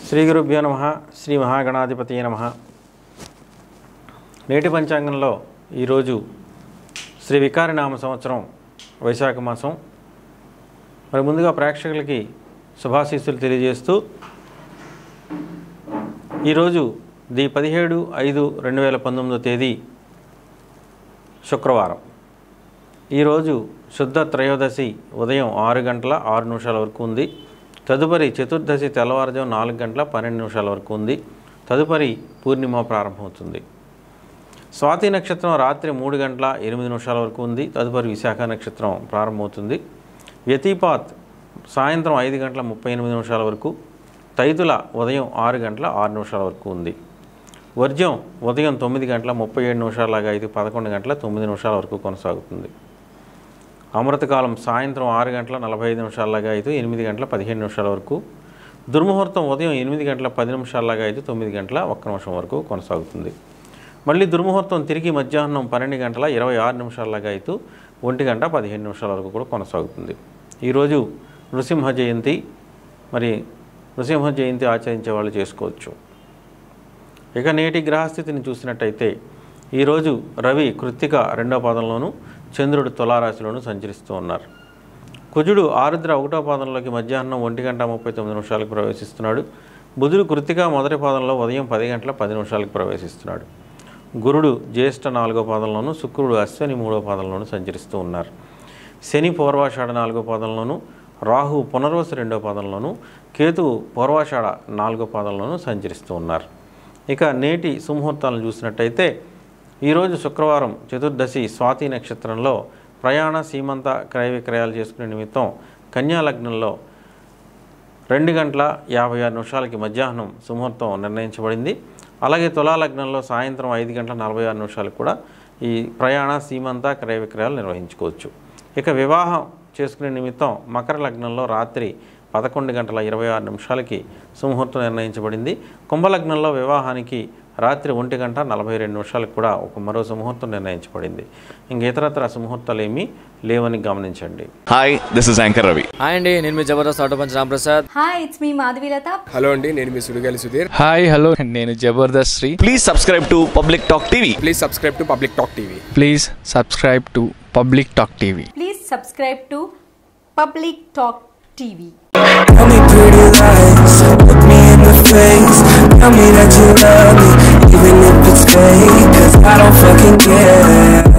శ్రీ గురుభ్యో నమః. శ్రీ మహాగణాధిపతయే నమః. నేటి పంచాంగంలో ఈరోజు శ్రీ వికారినామ సంవత్సరం వైశాఖ మాసం. మరి ముందుగా ప్రేక్షకులకి శుభాశీస్సులు తెలియజేస్తూ ఈరోజు 17/5/2019 తేదీ శుక్రవారం. ఈరోజు శుద్ధ త్రయోదశి ఉదయం 6 గంటల 6 నిమిషాల వరకు ఉంది. తదుపరి చతుర్దశి తెల్లవారుజాము 4 గంటల 12 నిమిషాల వరకు ఉంది. తదుపరి పూర్ణిమ ప్రారంభమవుతుంది. స్వాతి నక్షత్రం రాత్రి 3 గంటల 8 నిమిషాల వరకు ఉంది. తదుపరి విశాఖ నక్షత్రం ప్రారంభమవుతుంది. వ్యతిపాత్ సాయంత్రం 5 గంటల 38 నిమిషాల వరకు. తైతుల ఉదయం 6 గంటల 6 నిమిషాల వరకు ఉంది. వర్జ్యం ఉదయం 9 గంటల 37 నిమిషాలగా అయితే 11 గంటల 9 నిమిషాల వరకు కొనసాగుతుంది. అమృతకాలం సాయంత్రం 6 గంటల 45 నిమిషాలగా అయితే 8 గంటల 15 నిమిషాల వరకు. దుర్ముహూర్తం ఉదయం 8 గంటల 10 నిమిషాలగా అయితే 9 గంటల 1 నిమిషం వరకు కొనసాగుతుంది. మళ్ళీ దుర్ముహూర్తం తిరిగి మధ్యాహ్నం 12 గంటల 26 నిమిషాలగా అయితే 1 గంట 15 నిమిషాల వరకు కూడా కొనసాగుతుంది. ఈరోజు నృసింహ జయంతి. మరి నృసింహ జయంతి ఆచరించే వాళ్ళు చేసుకోవచ్చు. ఇక నేటి గ్రహస్థితిని చూసినట్టయితే ఈరోజు రవి కృత్తిక 2వ పాదంలోను, చంద్రుడు తులారాశిలోను సంచరిస్తూ ఉన్నారు. కుజుడు ఆరుద్ర 1వ పాదంలోకి మధ్యాహ్నం 1 గంట 39 నిమిషాలకు ప్రవేశిస్తున్నాడు. బుధుడు కృత్తిక 1వ పాదంలో ఉదయం 10 గంటల 10 నిమిషాలకు ప్రవేశిస్తున్నాడు. గురుడు జ్యేష్ఠ 4వ పాదంలోను, శుక్రుడు అశ్విని 3వ పాదంలోను సంచరిస్తూ ఉన్నారు. శని పూర్వాషాఢ 4వ పాదంలోను, రాహు పునర్వసు 2వ పాదంలోను, కేతువు పూర్వాషాఢ 4వ పాదంలోను సంచరిస్తూ ఉన్నారు. ఇక నేటి సుముహూర్తాలను చూసినట్టయితే ఈరోజు శుక్రవారం చతుర్దశి స్వాతి నక్షత్రంలో ప్రయాణ సీమంత క్రయ విక్రయాలు చేసుకునే నిమిత్తం కన్యా లగ్నంలో 2 గంటల 56 నిమిషాలకి మధ్యాహ్నం సుముహూర్తం నిర్ణయించబడింది. అలాగే తులా లగ్నంలో సాయంత్రం 5 గంటల 46 నిమిషాలకు కూడా ఈ ప్రయాణ సీమంత క్రయ విక్రయాలు నిర్వహించుకోవచ్చు. ఇక వివాహం చేసుకునే నిమిత్తం మకర లగ్నంలో రాత్రి 11 గంటల 26 నిమిషాలకి సుముహూర్తం నిర్ణయించబడింది. కుంభలగ్నంలో వివాహానికి రాత్రి 1 గంట 42 నిమిషాలకు కూడా మరో సుముహూర్తం నిర్ణయించబడింది. ఇంకేతరత్ర సుముహూర్తాలు ఏమీ లేవని గమనించండి. Hi, this is anchor Ravi. Hi అండి, నేను మీ Jabardasth auto punch Ramprasad. Hi, it's మీ మాధవీలత. హలో అండి, నేను మీ సుడిగాలి సుధీర్. హాయ్ హలో, నేను Jabardasth Sri. Please subscribe to Public Talk TV. Please subscribe to Public Talk TV. Please subscribe to Public Talk TV. Please subscribe to Public Talk TV. Tell me pretty lies, look me in the face. Tell me that you love me, even if it's fake, 'cause I don't fucking care.